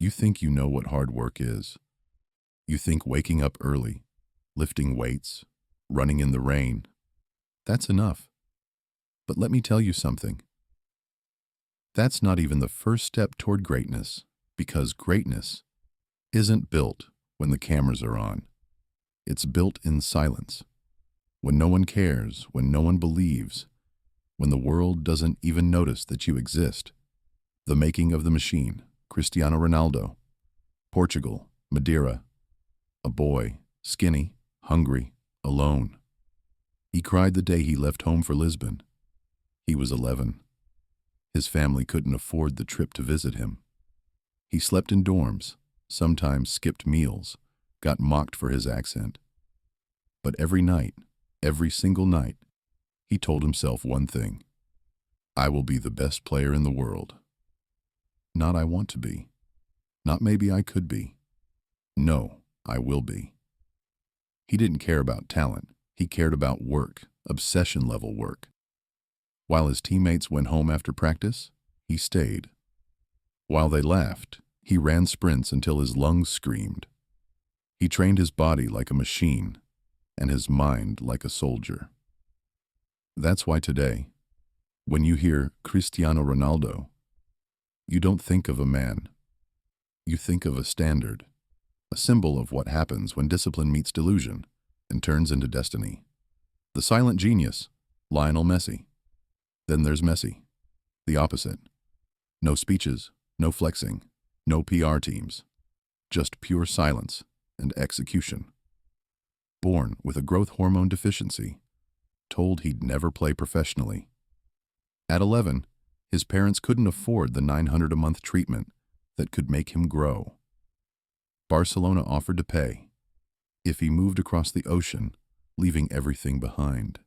You think you know what hard work is. You think waking up early, lifting weights, running in the rain, that's enough. But let me tell you something. That's not even the first step toward greatness, because greatness isn't built when the cameras are on. It's built in silence, when no one cares, when no one believes, when the world doesn't even notice that you exist. The making of the machine, Cristiano Ronaldo, Portugal, Madeira, a boy, skinny, hungry, alone. He cried the day he left home for Lisbon. He was 11. His family couldn't afford the trip to visit him. He slept in dorms, sometimes skipped meals, got mocked for his accent. But every night, every single night, he told himself one thing: I will be the best player in the world. Not I want to be. Not maybe I could be. No, I will be. He didn't care about talent. He cared about work, obsession-level work. While his teammates went home after practice, he stayed. While they laughed, he ran sprints until his lungs screamed. He trained his body like a machine and his mind like a soldier. That's why today, when you hear Cristiano Ronaldo, you don't think of a man. You think of a standard, a symbol of what happens when discipline meets delusion and turns into destiny. The silent genius, Lionel Messi. Then there's Messi, the opposite. No speeches, no flexing, no PR teams, just pure silence and execution. Born with a growth hormone deficiency, told he'd never play professionally. At 11, his parents couldn't afford the $900 a month treatment that could make him grow. Barcelona offered to pay if he moved across the ocean, leaving everything behind.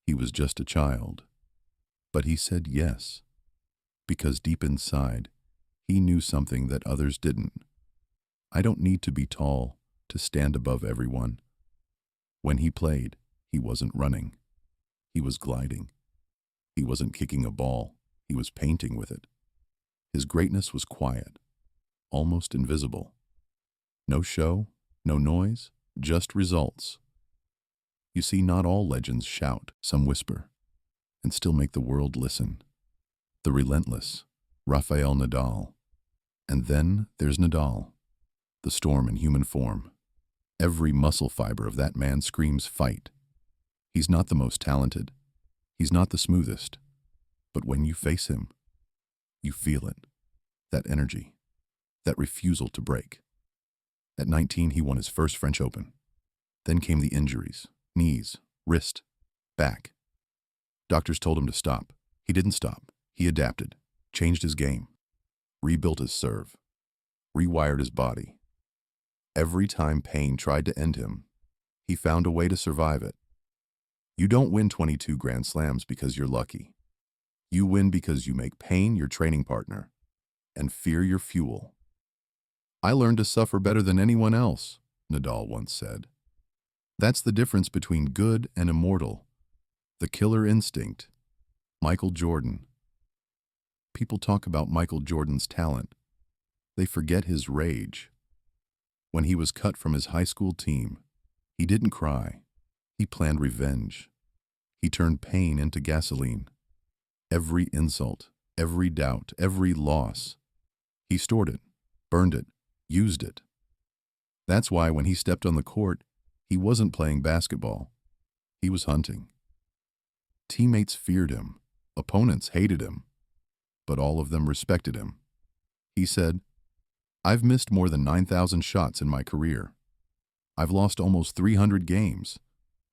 He was just a child. But he said yes, because deep inside, he knew something that others didn't. I don't need to be tall to stand above everyone. When he played, he wasn't running. He was gliding. He wasn't kicking a ball. He was painting with it. His greatness was quiet, almost invisible. No show, no noise, just results. You see, not all legends shout, some whisper, and still make the world listen. The relentless Rafael Nadal. And then there's Nadal, the storm in human form. Every muscle fiber of that man screams fight. He's not the most talented. He's not the smoothest. But when you face him, you feel it. That energy, that refusal to break. At 19, he won his first French Open. Then came the injuries, knees, wrist, back. Doctors told him to stop. He didn't stop. He adapted, changed his game, rebuilt his serve, rewired his body. Every time pain tried to end him, he found a way to survive it. You don't win 22 Grand Slams because you're lucky. You win because you make pain your training partner and fear your fuel. I learned to suffer better than anyone else, Nadal once said. That's the difference between good and immortal. The killer instinct. Michael Jordan. People talk about Michael Jordan's talent. They forget his rage. When he was cut from his high school team, he didn't cry. He planned revenge. He turned pain into gasoline. Every insult, every doubt, every loss. He stored it, burned it, used it. That's why when he stepped on the court, he wasn't playing basketball. He was hunting. Teammates feared him. Opponents hated him. But all of them respected him. He said, I've missed more than 9,000 shots in my career. I've lost almost 300 games.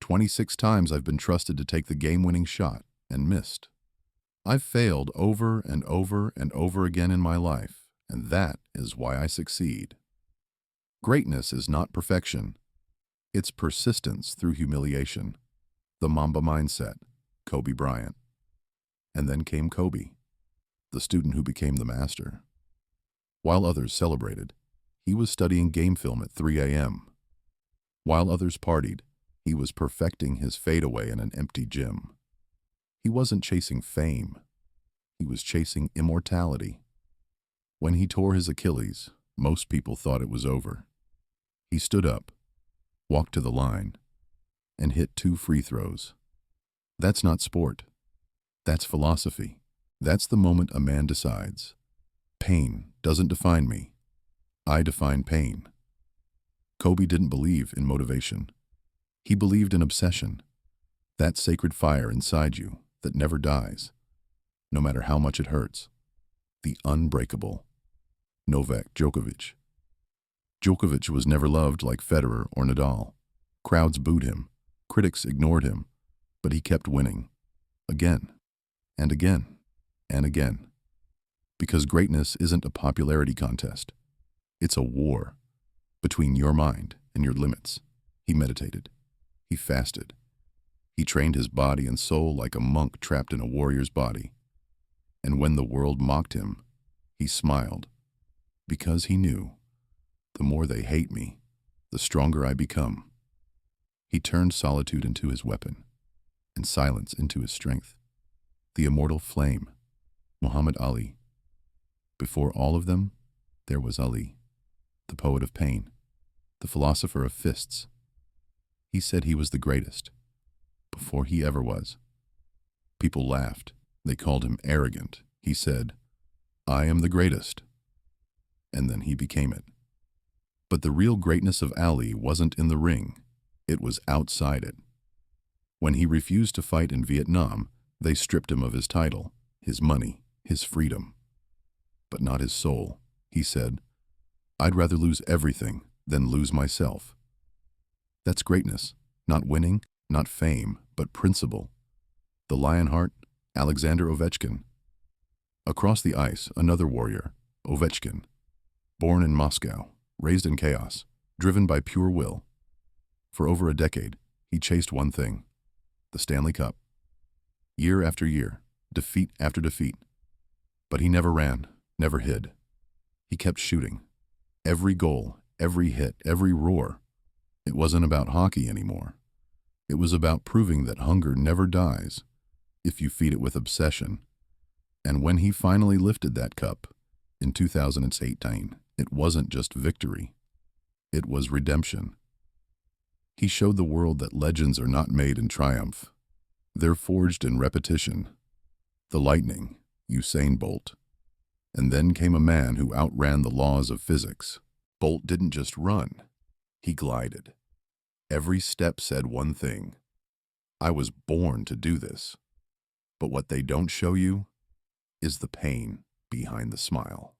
26 times I've been trusted to take the game-winning shot and missed. I've failed over and over and over again in my life, and that is why I succeed. Greatness is not perfection. It's persistence through humiliation. The Mamba mindset, Kobe Bryant. And then came Kobe, the student who became the master. While others celebrated, he was studying game film at 3 a.m. While others partied, he was perfecting his fadeaway in an empty gym. He wasn't chasing fame. He was chasing immortality. When he tore his Achilles, most people thought it was over. He stood up, walked to the line, and hit 2 free throws. That's not sport. That's philosophy. That's the moment a man decides. Pain doesn't define me. I define pain. Kobe didn't believe in motivation. He believed in obsession. That sacred fire inside you that never dies, no matter how much it hurts. The unbreakable Novak Djokovic. Djokovic was never loved like Federer or Nadal. Crowds booed him. Critics ignored him. But he kept winning. Again, and again, and again. Because greatness isn't a popularity contest. It's a war between your mind and your limits. He meditated. He fasted. He trained his body and soul like a monk trapped in a warrior's body. And when the world mocked him, he smiled, because he knew, the more they hate me, the stronger I become. He turned solitude into his weapon, and silence into his strength. The immortal flame, Muhammad Ali. Before all of them, there was Ali, the poet of pain, the philosopher of fists. He said he was the greatest, before he ever was. People laughed. They called him arrogant. He said, I am the greatest. And then he became it. But the real greatness of Ali wasn't in the ring. It was outside it. When he refused to fight in Vietnam, they stripped him of his title, his money, his freedom. But not his soul. He said, I'd rather lose everything than lose myself. That's greatness. Not winning, not fame, but principle. The Lionheart, Alexander Ovechkin. Across the ice, another warrior, Ovechkin. Born in Moscow, raised in chaos, driven by pure will. For over a decade, he chased one thing, the Stanley Cup. Year after year, defeat after defeat. But he never ran, never hid. He kept shooting. Every goal, every hit, every roar. It wasn't about hockey anymore. It was about proving that hunger never dies if you feed it with obsession. And when he finally lifted that cup in 2018, it wasn't just victory. It was redemption. He showed the world that legends are not made in triumph. They're forged in repetition. The Lightning, Usain Bolt. And then came a man who outran the laws of physics. Bolt didn't just run. He glided. Every step said one thing. I was born to do this. But what they don't show you is the pain behind the smile.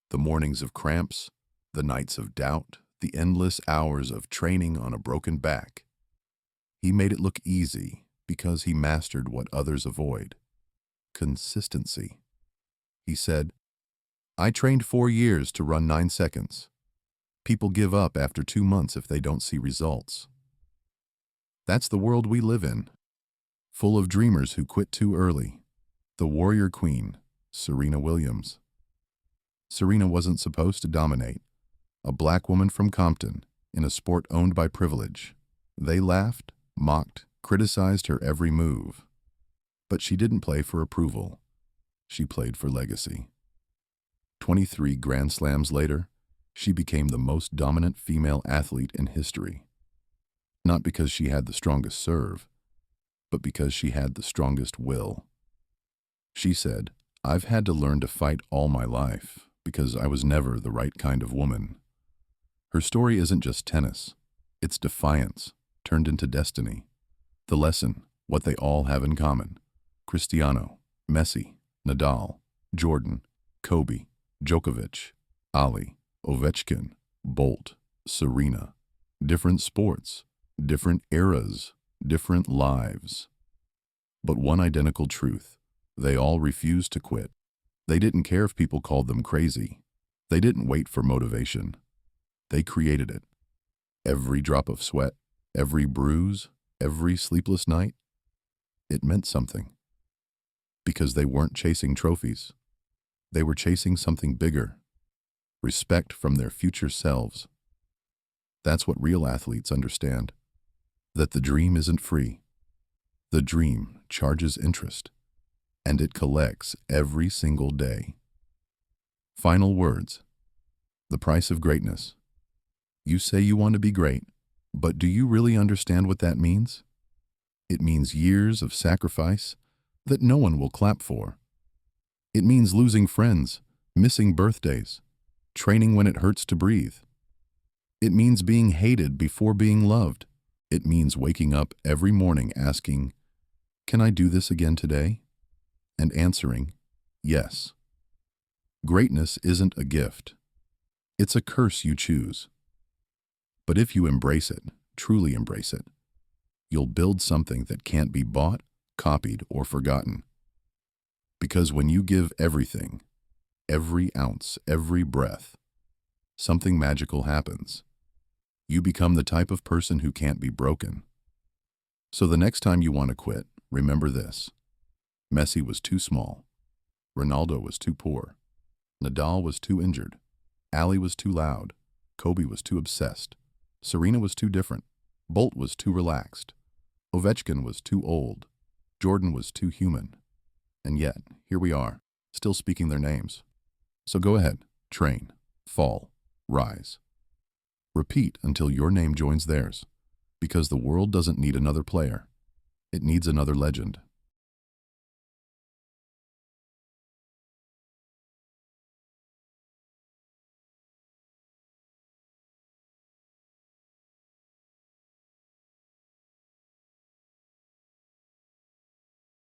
The mornings of cramps, the nights of doubt, the endless hours of training on a broken back. He made it look easy because he mastered what others avoid. Consistency. He said, I trained 4 years to run 9 seconds. People give up after 2 months if they don't see results. That's the world we live in, full of dreamers who quit too early. The warrior queen, Serena Williams. Serena wasn't supposed to dominate. A black woman from Compton, in a sport owned by privilege. They laughed, mocked, criticized her every move. But she didn't play for approval. She played for legacy. 23 Grand Slams later, she became the most dominant female athlete in history. Not because she had the strongest serve, but because she had the strongest will. She said, I've had to learn to fight all my life because I was never the right kind of woman. Her story isn't just tennis. It's defiance turned into destiny. The lesson, what they all have in common. Cristiano, Messi, Nadal, Jordan, Kobe, Djokovic, Ali, Ovechkin, Bolt, Serena. Different sports, different eras, different lives. But one identical truth. They all refused to quit. They didn't care if people called them crazy. They didn't wait for motivation. They created it. Every drop of sweat, every bruise, every sleepless night, it meant something. Because they weren't chasing trophies. They were chasing something bigger. Respect from their future selves. That's what real athletes understand. That the dream isn't free. The dream charges interest. And it collects every single day. Final words. The price of greatness. You say you want to be great, but do you really understand what that means? It means years of sacrifice that no one will clap for. It means losing friends, missing birthdays, training when it hurts to breathe. It means being hated before being loved. It means waking up every morning asking, "Can I do this again today?" and answering, "Yes." Greatness isn't a gift. It's a curse you choose. But if you embrace it, truly embrace it, you'll build something that can't be bought, copied, or forgotten. Because when you give everything, every ounce, every breath, something magical happens. You become the type of person who can't be broken. So the next time you want to quit, remember this. Messi was too small. Ronaldo was too poor. Nadal was too injured. Ali was too loud. Kobe was too obsessed. Serena was too different. Bolt was too relaxed. Ovechkin was too old. Jordan was too human. And yet, here we are, still speaking their names. So go ahead, train, fall, rise. Repeat until your name joins theirs, because the world doesn't need another player. It needs another legend.